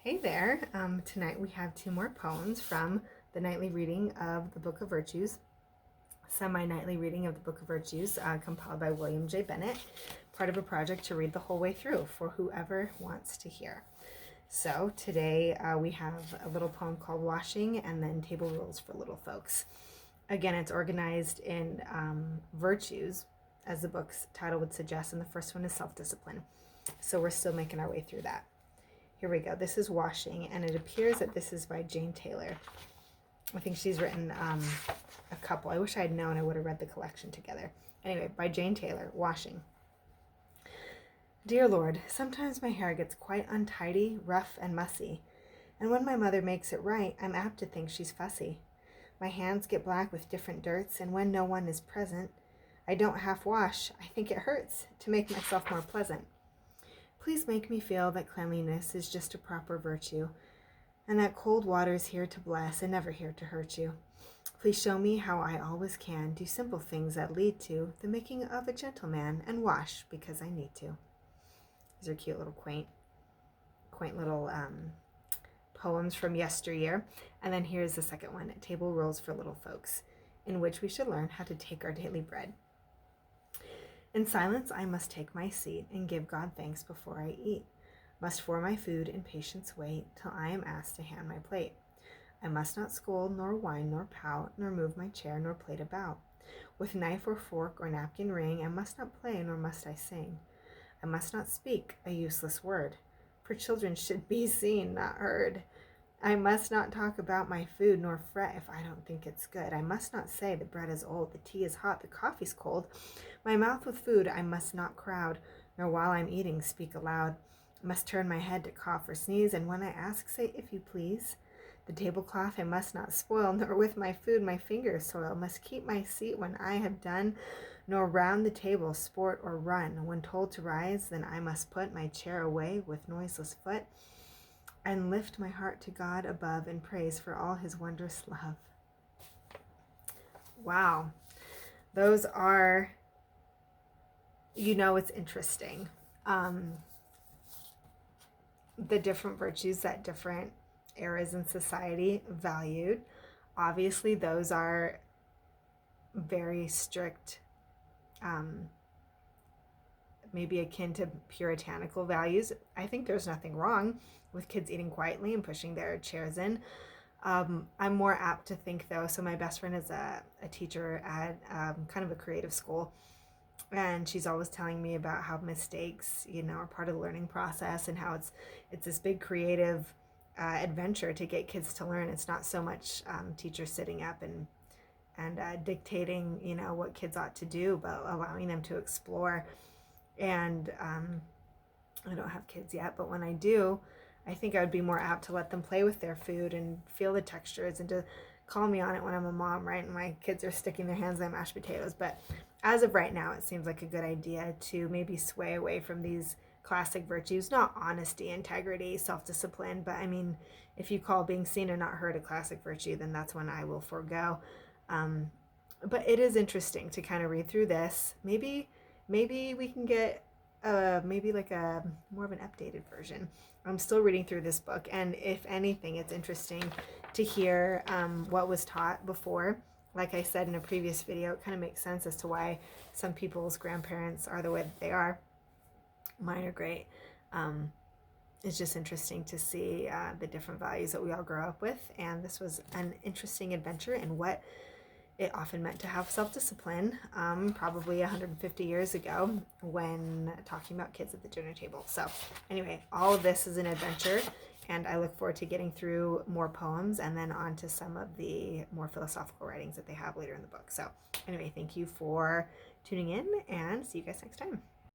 Hey there. Tonight we have two more poems from the nightly reading of the Book of Virtues, semi-nightly reading of the Book of Virtues, compiled by William J. Bennett, part of a project to read the whole way through for whoever wants to hear. So today we have a little poem called Washing and then Table Rules for Little Folks. Again, it's organized in virtues, as the book's title would suggest, and the first one is self-discipline. So we're still making our way through that. Here we go. This is Washing, and it appears that this is by Jane Taylor. I think she's written a couple. I wish I had known. I would have read the collection together. Anyway, by Jane Taylor, Washing. Dear Lord, sometimes my hair gets quite untidy, rough, and mussy, and when my mother makes it right, I'm apt to think she's fussy. My hands get black with different dirts, and when no one is present, I don't half wash. I think it hurts to make myself more pleasant. Please make me feel that cleanliness is just a proper virtue, and that cold water is here to bless and never here to hurt you. Please show me how I always can do simple things that lead to the making of a gentleman, and wash because I need to. These are cute little quaint little poems from yesteryear. And then here's the second one, Table Rules for Little Folks, in which we should learn how to take our daily bread. In silence I must take my seat, and give God thanks before I eat. Must for my food in patience wait, till I am asked to hand my plate. I must not scold, nor whine, nor pout, nor move my chair, nor plate about. With knife or fork or napkin ring, I must not play, nor must I sing. I must not speak a useless word, for children should be seen, not heard. I must not talk about my food, nor fret if I don't think it's good. I must not say the bread is old, the tea is hot, the coffee's cold. My mouth with food I must not crowd, nor while I'm eating speak aloud. I must turn my head to cough or sneeze, and when I ask, say, if you please. The tablecloth I must not spoil, nor with my food my fingers soil. Must keep my seat when I have done, nor round the table sport or run. When told to rise, then I must put my chair away with noiseless foot, and lift my heart to God above in praise for all his wondrous love. Wow. Those are, it's interesting. The different virtues that different eras in society valued. Obviously, those are very strict, maybe akin to puritanical values. I think there's nothing wrong with kids eating quietly and pushing their chairs in. I'm more apt to think, though, so my best friend is a teacher at kind of a creative school, and she's always telling me about how mistakes, are part of the learning process, and how it's this big creative adventure to get kids to learn. It's not so much teachers sitting up and dictating, what kids ought to do, but allowing them to explore. And I don't have kids yet, but when I do, I think I would be more apt to let them play with their food and feel the textures, and to call me on it when I'm a mom, right? And my kids are sticking their hands in their mashed potatoes. But as of right now, it seems like a good idea to maybe sway away from these classic virtues, not honesty, integrity, self-discipline, but I mean, if you call being seen and not heard a classic virtue, then that's when I will forego. But it is interesting to kind of read through this. Maybe we can get maybe like a more of an updated version. I'm still reading through this book, and if anything, it's interesting to hear what was taught before. Like I said in a previous video, it kind of makes sense as to why some people's grandparents are the way that they are. Mine are great. It's just interesting to see the different values that we all grow up with, and this was an interesting adventure in what it often meant to have self-discipline, probably 150 years ago, when talking about kids at the dinner table. So anyway, all of this is an adventure, and I look forward to getting through more poems and then on to some of the more philosophical writings that they have later in the book. So anyway, thank you for tuning in, and see you guys next time.